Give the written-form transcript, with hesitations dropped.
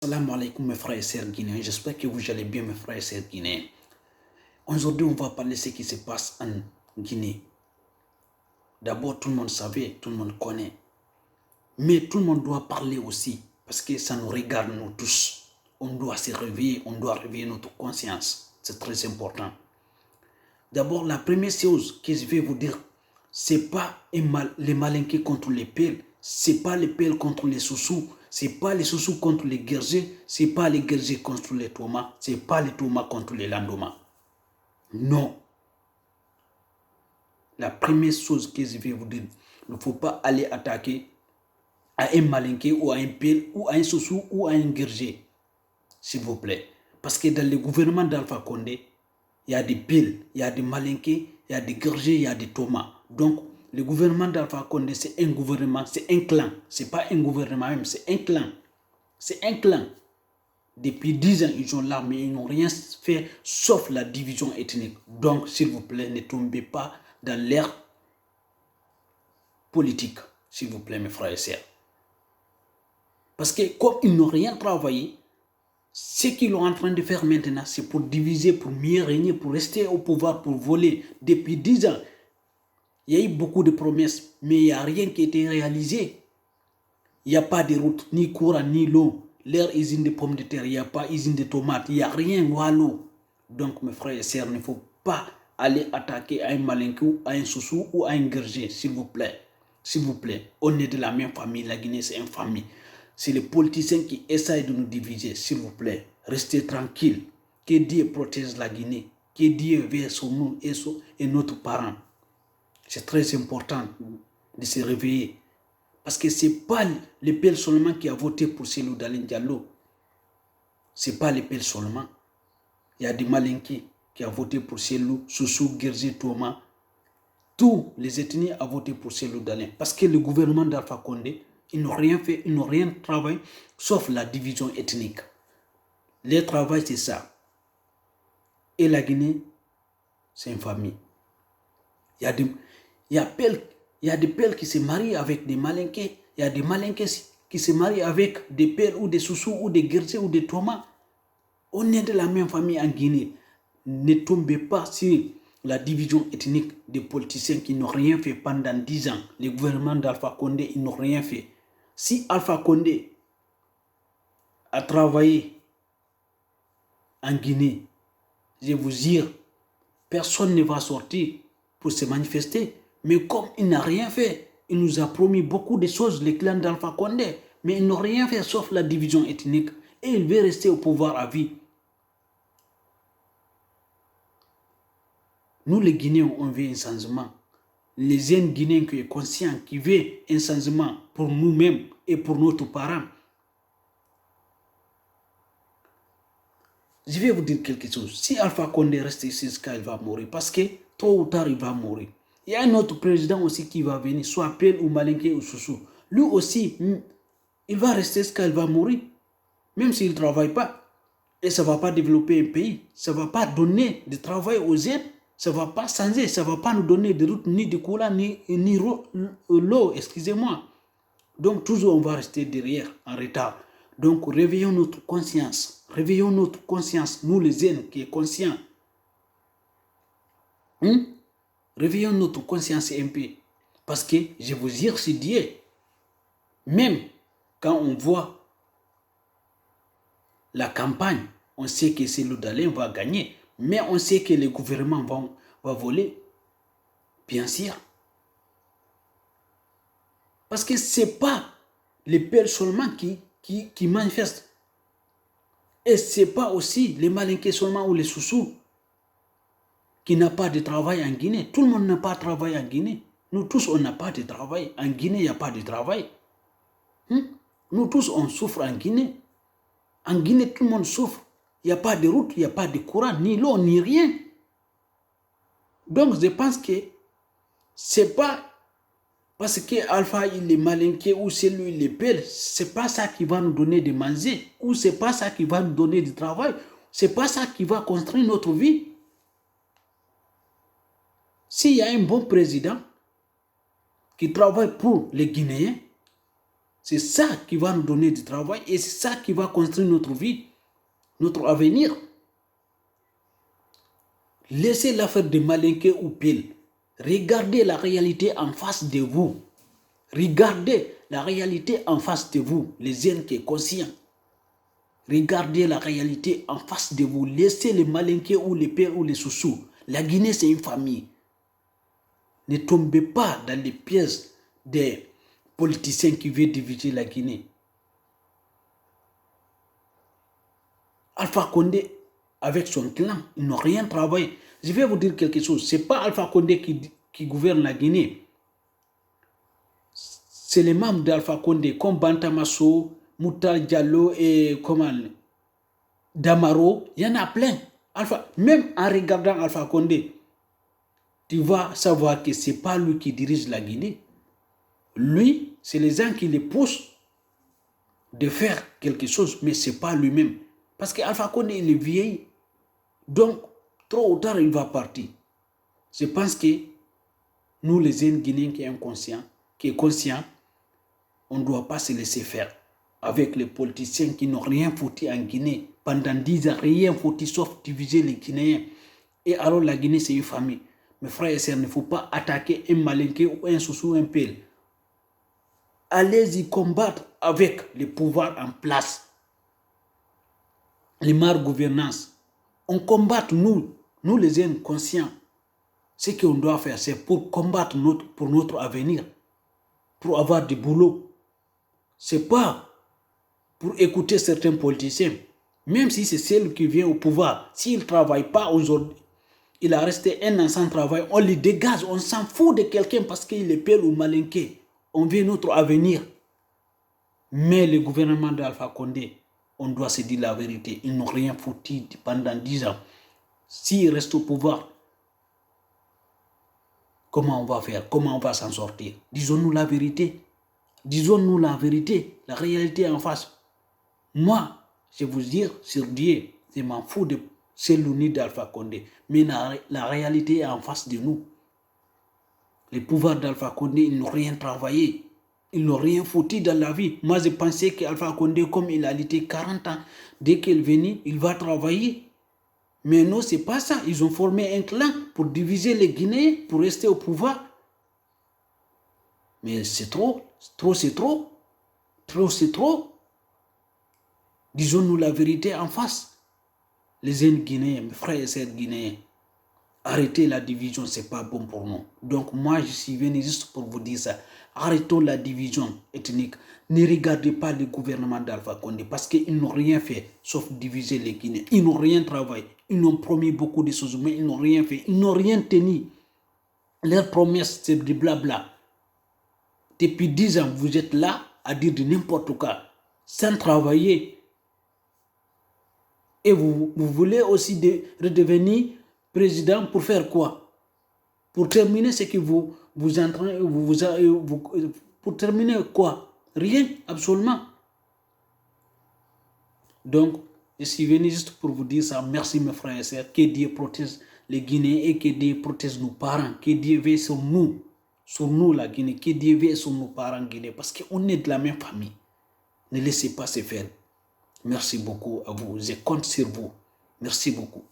Salam alaikum mes frères et sœurs guinéens, j'espère que vous allez bien mes frères et sœurs guinéens. Aujourd'hui on va parler de ce qui se passe en Guinée. D'abord tout le monde savait, tout le monde connaît. Mais tout le monde doit parler aussi, parce que ça nous regarde nous tous. On doit se réveiller, on doit réveiller notre conscience. C'est très important. D'abord la première chose que je vais vous dire, c'est pas les malinqués contre les pelles, c'est pas les pelles contre les sous-sous. C'est pas les sous-sous contre les guerriers, c'est pas les guerriers contre les Thomas, c'est pas les Thomas contre les Landomas. Non. La première chose que je vais vous dire, il ne faut pas aller attaquer à un malinqué ou à un pelle ou à un sous-sous ou à un guerrier, s'il vous plaît. Parce que dans le gouvernement d'Alpha Condé, il y a des pelles, il y a des malinqués, il y a des guerriers, il y a des Thomas. Donc, le gouvernement d'Alpha Condé, c'est un gouvernement, c'est un clan. Ce n'est pas un gouvernement même, c'est un clan. C'est un clan. Depuis 10 ans, ils sont là, mais ils n'ont rien fait sauf la division ethnique. Donc, s'il vous plaît, ne tombez pas dans l'ère politique, s'il vous plaît, mes frères et sœurs. Parce que comme ils n'ont rien travaillé, ce qu'ils sont en train de faire maintenant, c'est pour diviser, pour mieux régner, pour rester au pouvoir, pour voler. Depuis 10 ans, il y a eu beaucoup de promesses, mais il n'y a rien qui a été réalisé. Il n'y a pas de route, ni courant, ni l'eau. Leur usine de pommes de terre, il n'y a pas usine de tomates, il n'y a rien, l'eau. Donc, mes frères et sœurs, il ne faut pas aller attaquer à un malinqué ou à un sous-sous ou à un guerrier, s'il vous plaît. S'il vous plaît, on est de la même famille, la Guinée c'est une famille. C'est les politiciens qui essayent de nous diviser, s'il vous plaît. Restez tranquille. Que Dieu protège la Guinée. Que Dieu veille sur nous et notre parent. C'est très important de se réveiller. Parce que ce n'est pas le peuple seulement qui a voté pour Cellou Dalein Diallo. Ce n'est pas le peuple seulement. Il y a des malinqués qui ont voté pour Cellou, Soussou, Guerrier, Thomas. Tous les ethnies ont voté pour Cellou Dalein. Parce que le gouvernement d'Alpha Condé, ils n'ont rien fait, ils n'ont rien travaillé, sauf la division ethnique. Le travail, c'est ça. Et la Guinée, c'est une famille. Il y a des pères qui se marient avec des malinqués. Il y a des malinqués qui se marient avec des pères ou des sous-sous ou des guerriers ou des Thomas. On est de la même famille en Guinée. Ne tombez pas sur la division ethnique des politiciens qui n'ont rien fait pendant 10 ans. Le gouvernement d'Alpha Condé, ils n'ont rien fait. Si Alpha Condé a travaillé en Guinée, je vous jure, personne ne va sortir pour se manifester. Mais comme il n'a rien fait, il nous a promis beaucoup de choses, les clans d'Alpha Condé, mais ils n'ont rien fait sauf la division ethnique. Et il veut rester au pouvoir à vie. Nous, les Guinéens, on veut un changement. Les jeunes Guinéens qui sont conscients, qui veulent un changement pour nous-mêmes et pour nos parents. Je vais vous dire quelque chose. Si Alpha Condé reste ici, il va mourir. Parce que tôt ou tard, il va mourir. Il y a un autre président aussi qui va venir, soit Pell ou Malinké ou Soussou. Lui aussi, il va rester jusqu'à il va mourir. Même s'il ne travaille pas. Et ça ne va pas développer un pays. Ça ne va pas donner de travail aux jeunes. Ça ne va pas changer. Ça ne va pas nous donner de route, ni de courant, ni l'eau, excusez-moi. Donc toujours on va rester derrière, en retard. Donc réveillons notre conscience. Réveillons notre conscience, nous les jeunes qui sommes conscients. Réveillons notre conscience un peu. Parce que, je vous jure, c'est Dieu. Même quand on voit la campagne, on sait que Cellou Dalein va gagner. Mais on sait que le gouvernement va voler. Bien sûr. Parce que ce n'est pas les pères seulement qui manifestent. Et ce n'est pas aussi les malinqués seulement ou les sous-sous qui n'ont pas de travail en Guinée. Tout le monde n'a pas de travail en Guinée. Nous tous, on n'a pas de travail. En Guinée, il n'y a pas de travail. Nous tous, on souffre en Guinée. En Guinée, tout le monde souffre. Il n'y a pas de route, il n'y a pas de courant, ni l'eau, ni rien. Donc, je pense que ce n'est pas parce qu'Alpha, il est malinqué ou c'est lui, il est père. Ce n'est pas ça qui va nous donner de manger. Ou ce n'est pas ça qui va nous donner du travail. Ce n'est pas ça qui va construire notre vie. S'il y a un bon président qui travaille pour les Guinéens, C'est ça qui va nous donner du travail et c'est ça qui va construire notre vie, notre avenir. Laissez l'affaire de malinquer ou pile. Regardez la réalité en face de vous. Regardez la réalité en face de vous, les jeunes qui sont conscients. Regardez la réalité en face de vous. Laissez les malinqués ou les pères ou les sous-sous. La Guinée, c'est une famille. Ne tombez pas dans les pièges des politiciens qui veulent diviser la Guinée. Alpha Condé, avec son clan, ils n'ont rien travaillé. Je vais vous dire quelque chose. Ce n'est pas Alpha Condé qui gouverne la Guinée. C'est les membres d'Alpha Condé, comme Bantamasso, Mouta Diallo et Damaro. Il y en a plein. Même en regardant Alpha Condé, tu vas savoir que ce n'est pas lui qui dirige la Guinée. Lui, c'est les gens qui le poussent de faire quelque chose, mais ce n'est pas lui-même. Parce qu'Alpha Condé, il est vieilli. Donc, tôt ou tard, il va partir. Je pense que nous, les jeunes Guinéens qui est conscient, on ne doit pas se laisser faire avec les politiciens qui n'ont rien foutu en Guinée. Pendant 10 ans, rien foutu sauf diviser les Guinéens. Et alors la Guinée, c'est une famille. Mes frères et sœurs, il ne faut pas attaquer un malinqué ou un sous un pèl. Allez-y combattre avec les pouvoirs en place. Les mal-gouvernances. On combat, nous les jeunes conscients. Ce qu'on doit faire, c'est pour combattre pour notre avenir, pour avoir du boulot. Ce n'est pas pour écouter certains politiciens. Même si c'est celui qui vient au pouvoir, s'il ne travaille pas aujourd'hui, il a resté un an sans travail, on le dégage, on s'en fout de quelqu'un parce qu'il est père ou malinqué. On veut notre avenir. Mais le gouvernement d'Alpha Condé, on doit se dire la vérité, ils n'ont rien foutu pendant 10 ans. S'ils restent au pouvoir, comment on va faire? Comment on va s'en sortir? Disons-nous la vérité. Disons-nous la vérité, la réalité en face. Moi, je vous dis sur Dieu, je m'en fous de celui d'Alpha Condé. Mais la réalité est en face de nous. Les pouvoirs d'Alpha Condé, ils n'ont rien travaillé. Ils n'ont rien foutu dans la vie. Moi, je pensais qu'Alpha Condé, comme il a été 40 ans, dès qu'il venait, il va travailler. Mais non, ce n'est pas ça. Ils ont formé un clan pour diviser les Guinéens, pour rester au pouvoir. Mais c'est trop. Trop, c'est trop. Trop, c'est trop. Disons-nous la vérité en face. Les jeunes Guinéens, mes frères et sœurs guinéens, arrêtez la division, ce n'est pas bon pour nous. Donc moi, je suis venu juste pour vous dire ça. Arrêtons la division ethnique. Ne regardez pas le gouvernement d'Alpha Condé parce qu'ils n'ont rien fait sauf diviser les Guinéens. Ils n'ont rien travaillé. Ils n'ont promis beaucoup de choses, mais ils n'ont rien fait. Ils n'ont rien tenu. Leurs promesses, c'est du blabla. Depuis 10 ans, vous êtes là à dire de n'importe quoi, sans travailler. Et vous voulez aussi redevenir président pour faire quoi? Pour terminer ce que vous entraînez, pour terminer quoi? Rien, absolument. Donc, je suis venu juste pour vous dire ça. Merci mes frères et sœurs. Que Dieu protège les Guinéens et que Dieu protège nos parents. Que Dieu veille sur nous la Guinée. Que Dieu veille sur nos parents guinéens parce qu'on est de la même famille. Ne laissez pas se faire. Merci beaucoup à vous. Je compte sur vous. Merci beaucoup.